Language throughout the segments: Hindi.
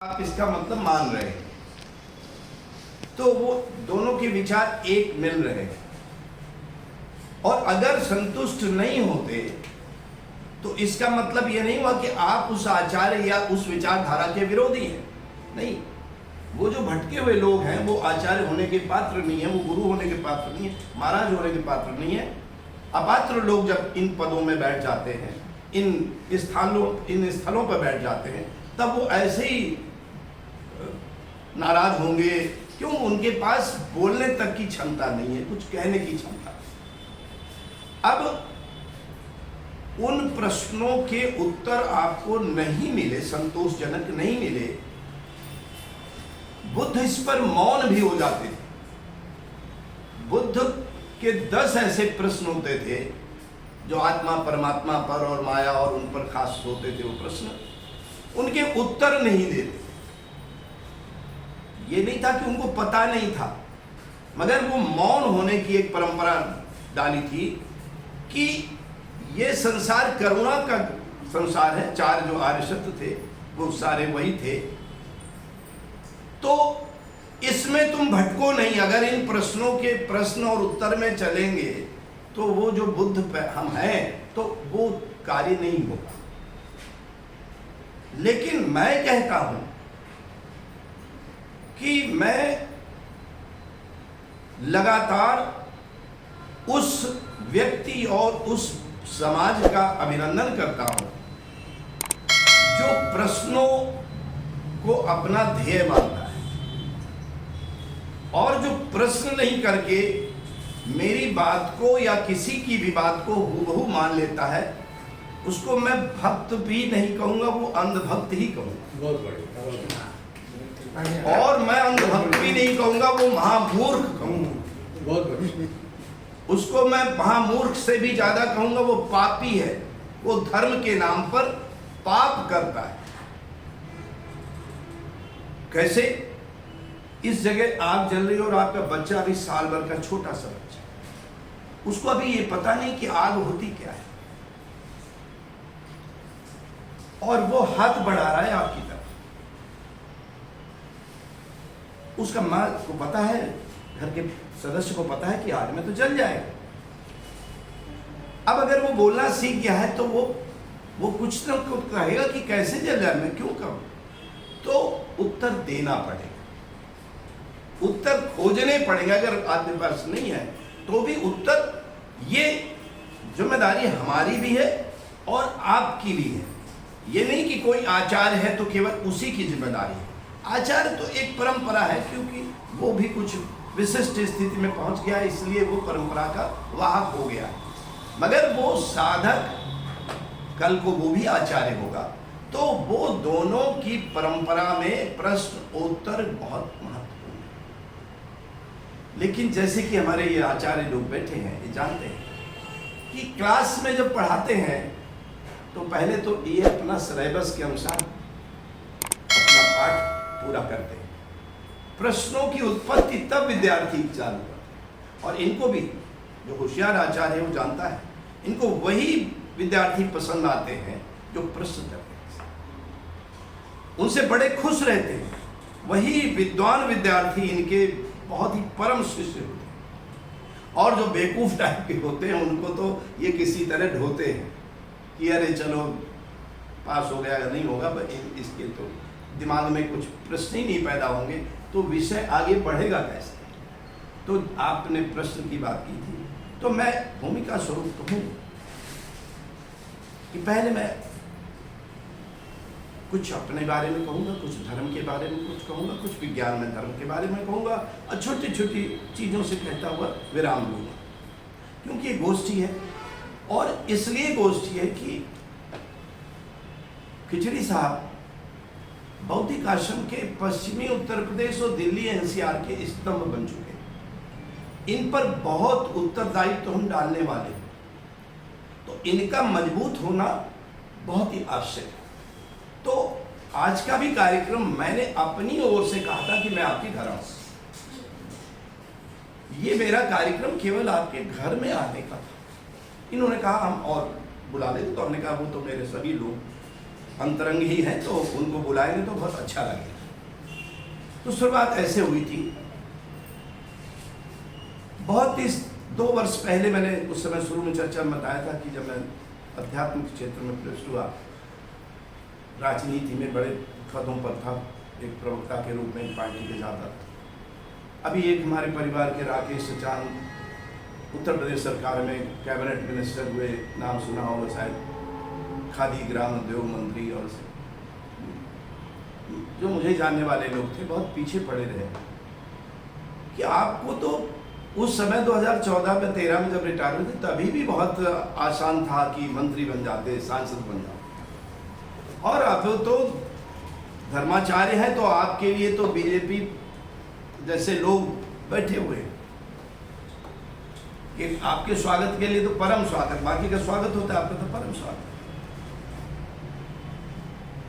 आप इसका मतलब मान रहे हैं, तो वो दोनों के विचार एक मिल रहे हैं। और अगर संतुष्ट नहीं होते तो इसका मतलब ये नहीं हुआ कि आप उस आचार्य या उस विचारधारा के विरोधी हैं। नहीं, वो जो भटके हुए लोग हैं वो आचार्य होने के पात्र नहीं है, वो गुरु होने के पात्र नहीं है, महाराज होने के पात्र नहीं है। अपात्र लोग जब इन पदों में बैठ जाते हैं, इन स्थलों पर बैठ जाते हैं, तब वो ऐसे ही नाराज होंगे। क्यों? उनके पास बोलने तक की क्षमता नहीं है, कुछ कहने की क्षमता। अब उन प्रश्नों के उत्तर आपको नहीं मिले, संतोषजनक नहीं मिले, बुद्ध इस पर मौन भी हो जाते थे। बुद्ध के 10 ऐसे प्रश्न होते थे जो आत्मा परमात्मा पर और माया और उन पर खास होते थे। वो प्रश्न उनके उत्तर नहीं देते। ये नहीं था कि उनको पता नहीं था, मगर वो मौन होने की एक परंपरा डाली थी कि ये संसार करुणा का संसार है। 4 जो आर्य सत्य थे वो सारे वही थे, तो इसमें तुम भटको नहीं। अगर इन प्रश्नों के प्रश्न और उत्तर में चलेंगे तो वो जो बुद्ध पे हम हैं तो वो कार्य नहीं होगा। लेकिन मैं कहता हूं कि मैं लगातार उस व्यक्ति और उस समाज का अभिनंदन करता हूं जो प्रश्नों को अपना ध्येय मानता है और जो प्रश्न नहीं करके मेरी बात को या किसी की भी बात को हूबहू मान लेता है, उसको मैं भक्त भी नहीं कहूंगा, वो अंधभक्त ही कहूंगा। बहुत बढ़िया। और मैं अंधभक्त भी नहीं कहूंगा, वो महामूर्ख कहूंगा। बहुत बढ़िया। उसको मैं महामूर्ख से भी ज्यादा कहूंगा, वो पापी है, वो धर्म के नाम पर पाप करता है। कैसे? इस जगह आग जल रही है और आपका बच्चा अभी साल भर का छोटा सा बच्चा, उसको अभी ये पता नहीं कि आग होती क्या है, और वो हाथ बढ़ा रहा है आपकी तरफ। उसका माँ को पता है, घर के सदस्य को पता है कि आग में तो जल जाएगा। अब अगर वो बोलना सीख गया है तो वो कुछ ना कुछ कहेगा कि कैसे जल जाए, मैं क्यों कहूं, तो उत्तर देना पड़ेगा, उत्तर खोजने पड़ेगा। अगर आपके पास नहीं है तो भी उत्तर, ये जिम्मेदारी हमारी भी है और आपकी भी है। ये नहीं कि कोई आचार्य है तो केवल उसी की जिम्मेदारी है। आचार्य तो एक परंपरा है, क्योंकि वो भी कुछ विशिष्ट स्थिति में पहुंच गया है, इसलिए वो परंपरा का वाहक हो गया है। मगर वो साधक कल को वो भी आचार्य होगा, तो वो दोनों की परंपरा में प्रश्न उत्तर बहुत महत्वपूर्ण है। लेकिन जैसे कि हमारे ये आचार्य लोग बैठे हैं, ये जानते हैं कि क्लास में जब पढ़ाते हैं तो पहले तो ये अपना सिलेबस के अनुसार अपना पाठ पूरा करते हैं। प्रश्नों की उत्पत्ति तब विद्यार्थी चालू करते हैं, और इनको भी जो होशियार आचार्य है वो जानता है, इनको वही विद्यार्थी पसंद आते हैं जो प्रश्न करते हैं, उनसे बड़े खुश रहते हैं। वही विद्वान विद्यार्थी इनके बहुत ही परम शिष्य होते हैं, और जो बेवकूफ टाइप के होते हैं उनको तो ये किसी तरह ढोते हैं कि अरे चलो पास हो गया, नहीं होगा, इसके तो दिमाग में कुछ प्रश्न ही नहीं पैदा होंगे, तो विषय आगे बढ़ेगा कैसे। तो आपने प्रश्न की बात की थी, तो मैं भूमिका स्वरूप कहूँ कि पहले मैं कुछ अपने बारे में कहूँगा, कुछ धर्म के बारे में कुछ कहूँगा, कुछ विज्ञान में धर्म के बारे में कहूँगा, और छोटी छोटी चीज़ों से कहता हुआ विराम लूँगा। क्योंकि ये गोष्ठी है, और इसलिए गोष्ठी है कि खिचड़ी साहब बौद्धिक आश्रम के पश्चिमी उत्तर प्रदेश और दिल्ली एनसीआर के स्तंभ बन चुके हैं। इन पर बहुत उत्तरदायित्व तो हम डालने वाले हैं, तो इनका मजबूत होना बहुत ही आवश्यक है। तो आज का भी कार्यक्रम मैंने अपनी ओर से कहा था कि मैं आपके घर आऊं। ये मेरा कार्यक्रम केवल आपके घर में आने का था। इन्होंने कहा हम और बुला लेते, तो हमने कहा वो तो मेरे सभी लोग अंतरंग ही हैं, तो उनको बुलाएंगे तो बहुत अच्छा लगेगा। तो शुरुआत ऐसे हुई थी। बहुत ही 2 वर्ष पहले मैंने उस समय शुरू में चर्चा में बताया था कि जब मैं आध्यात्मिक क्षेत्र में प्रविष्ट हुआ, राजनीति में बड़े पदों पर था, एक प्रवक्ता के रूप में पार्टी के ज़्यादा। अभी एक हमारे परिवार के राकेश सचान उत्तर प्रदेश सरकार में कैबिनेट मिनिस्टर हुए, नाम सुना होगा शायद, खादी ग्राम उद्योग मंत्री, और जो मुझे जानने वाले लोग थे बहुत पीछे पड़े रहे कि आपको तो उस समय 2014 में 13 में जब रिटायर हुए थे तभी भी बहुत आसान था कि मंत्री बन जाते, सांसद बन जाते, और अब तो धर्माचार्य है तो आपके लिए तो बीजेपी जैसे लोग बैठे हुए हैं कि आपके स्वागत के लिए तो परम स्वागत, बाकी का स्वागत होता है, आपका तो परम स्वागत,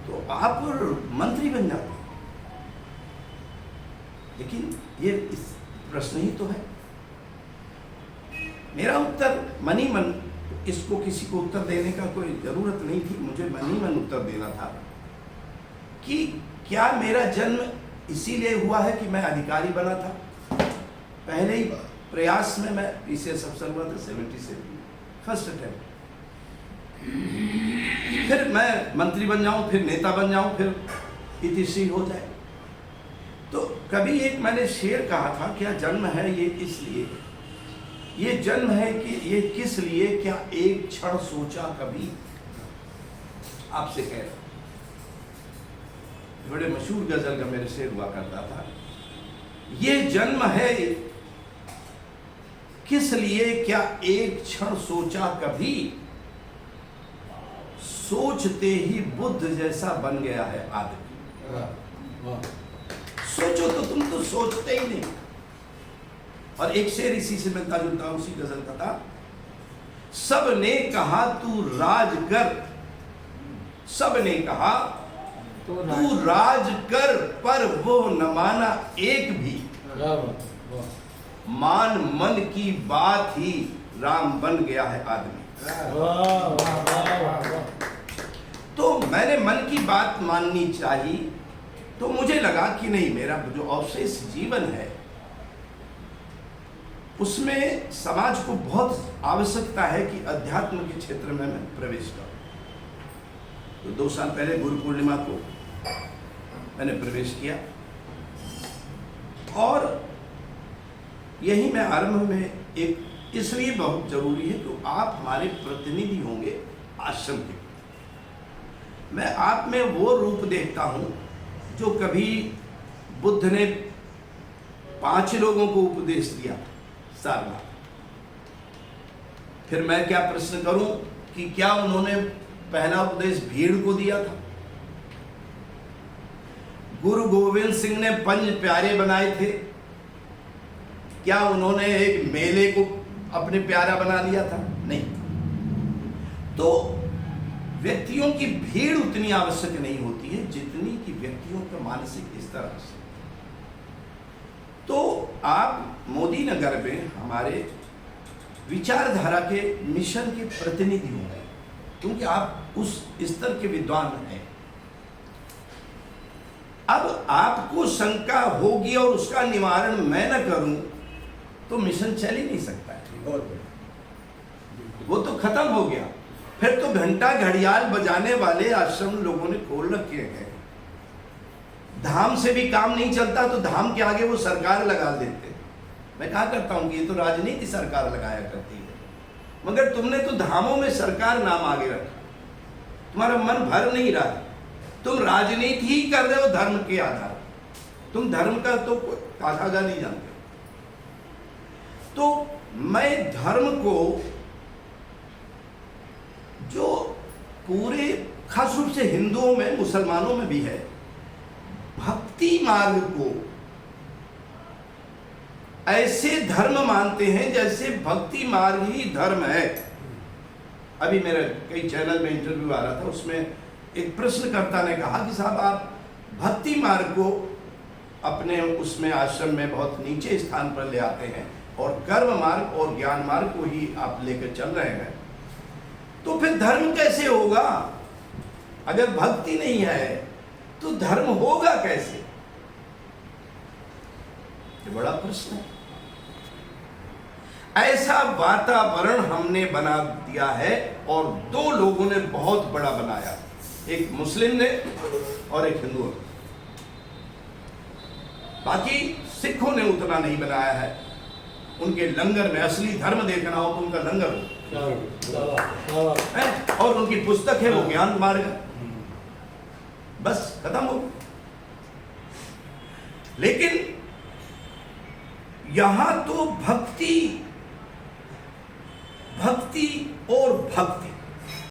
तो आप मंत्री बन जाते। लेकिन ये इस प्रश्न ही तो है। मेरा उत्तर मन ही मन, इसको किसी को उत्तर देने का कोई जरूरत नहीं थी, मुझे मन ही मन उत्तर देना था कि क्या मेरा जन्म इसीलिए हुआ है कि मैं अधिकारी बना था। पहले ही प्रयास में मैं पीसीएस अफसर हुआ था 77, फर्स्ट अटेम्प्ट, फिर मैं मंत्री बन जाऊं, फिर नेता बन जाऊं, फिर इतिश्री हो जाए। तो कभी एक मैंने शेर कहा था, क्या जन्म है ये इसलिए, ये जन्म है कि ये किस लिए, क्या एक क्षण सोचा कभी। आपसे कह रहा, बड़े मशहूर गजल का मेरे शेर हुआ करता था, ये जन्म है किस लिए, क्या एक क्षण सोचा कभी, सोचते ही बुद्ध जैसा बन गया है आदमी। सोचो तो तुम तो सोचते ही नहीं। और एक शेर इसी से मिलता जुलता उसी गजल का था, सबने कहा तू राज कर, सबने कहा तू राज कर, पर वो न माना एक भी, मान मन की बात ही राम बन गया है आदमी। तो मैंने मन की बात माननी चाहिए, तो मुझे लगा कि नहीं, मेरा जो अवशेष जीवन है उसमें समाज को बहुत आवश्यकता है कि अध्यात्म के क्षेत्र में मैं प्रवेश करूं। तो 2 साल पहले गुरु पूर्णिमा को मैंने प्रवेश किया, और यही मैं आरंभ में एक इसलिए बहुत जरूरी है कि आप हमारे प्रतिनिधि होंगे आश्रम के। मैं आप में वो रूप देखता हूं जो कभी बुद्ध ने 5 लोगों को उपदेश दिया सारनाथ। फिर मैं क्या प्रश्न करूं कि क्या उन्होंने पहला उपदेश भीड़ को दिया था। गुरु गोविंद सिंह ने 5 प्यारे बनाए थे, क्या उन्होंने एक मेले को अपने प्यारा बना लिया था? नहीं। तो व्यक्तियों की भीड़ उतनी आवश्यक नहीं होती है जितनी कि व्यक्तियों का मानसिक स्तर आवश्यक। तो आप मोदी नगर में हमारे विचारधारा के मिशन के प्रतिनिधि होंगे, क्योंकि आप उस स्तर के विद्वान हैं। अब आपको शंका होगी और उसका निवारण मैं न करूं तो मिशन चल ही नहीं सकता है, वो तो खत्म हो गया। फिर तो घंटा घड़ियाल बजाने वाले आश्रम लोगों ने खोल रखे हैं। धाम से भी काम नहीं चलता तो धाम के आगे वो सरकार लगा देते। मैं कहा करता हूं कि ये तो राजनीति सरकार लगाया करती है, मगर तुमने तो धामों में सरकार नाम आगे रखा, तुम्हारा मन भर नहीं रहा, तुम राजनीति ही कर रहे हो धर्म के आधार, तुम धर्म का तो आधागा नहीं जानते। तो मैं धर्म को, जो पूरे खास रूप से हिंदुओं में, मुसलमानों में भी है, भक्ति मार्ग को ऐसे धर्म मानते हैं जैसे भक्ति मार्ग ही धर्म है। अभी मेरे कई चैनल में इंटरव्यू आ रहा था, उसमें एक प्रश्नकर्ता ने कहा कि साहब आप भक्ति मार्ग को अपने उसमें आश्रम में बहुत नीचे स्थान पर ले आते हैं और कर्म मार्ग और ज्ञान मार्ग को ही आप लेकर चल रहे हैं, तो फिर धर्म कैसे होगा? अगर भक्ति नहीं है तो धर्म होगा कैसे? ये बड़ा प्रश्न है। ऐसा वातावरण हमने बना दिया है, और दो लोगों ने बहुत बड़ा बनाया, एक मुस्लिम ने और एक हिंदू ने। बाकी सिखों ने उतना नहीं बनाया है। उनके लंगर में असली धर्म देखना हो तो उनका लंगर हो, और उनकी पुस्तक है वो ज्ञान मार्ग, बस खत्म हो। लेकिन यहां तो भक्ति भक्ति और भक्ति,